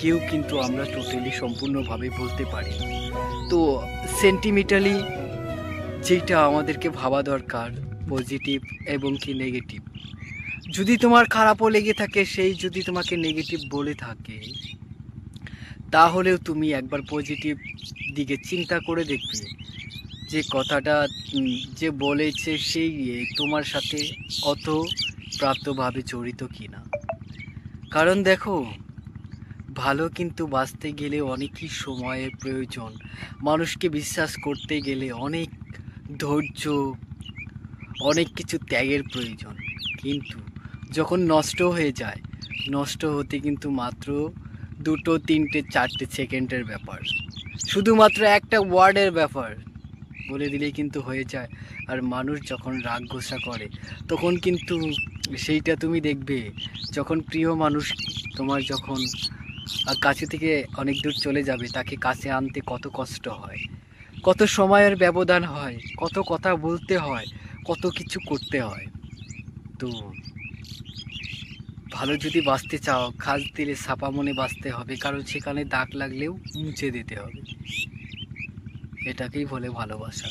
কেউ কিন্তু আমরা টোটালি সম্পূর্ণভাবে বলতে পারি না। তো সেন্টিমেন্টালি যেটা আমাদেরকে ভাবা দরকার, পজিটিভ এবং কি নেগেটিভ। যদি তোমার খারাপও লেগে থাকে, সেই যদি তোমাকে নেগেটিভ বলে থাকে, তাহলেও তুমি একবার পজিটিভ দিকে চিন্তা করে দেখবে যে কথাটা যে বলেছে সেই তোমার সাথে প্রাপ্তভাবে জড়িত কিনা। কারণ দেখো, ভালো কিন্তু বাঁচতে গেলে অনেকই সময়ের প্রয়োজন। মানুষকে বিশ্বাস করতে গেলে অনেক ধৈর্য, অনেক কিছু ত্যাগের প্রয়োজন। কিন্তু যখন নষ্ট হয়ে যায়, নষ্ট হতে কিন্তু মাত্র 2, 3, 4 সেকেন্ডের ব্যাপার, শুধুমাত্র একটা ওয়ার্ডের ব্যাপার বলে দিলেই কিন্তু হয়ে যায়। আর মানুষ যখন রাগ গোসা করে, তখন কিন্তু সেইটা তুমি দেখবে, যখন প্রিয় মানুষ তোমার যখন কাছে থেকে অনেক দূর চলে যাবে, তাকে কাছে আনতে কত কষ্ট হয়, কত সময়ের ব্যবধান হয়, কত কথা বলতে হয়, কত কিছু করতে হয়। তো ভালো যদি বাঁচতে চাও, খাস দিলে ছাপা মনে বাঁচতে হবে, কারণ সেখানে দাগ লাগলেও মুছে দিতে হবে। এটাকেই বলে ভালোবাসা।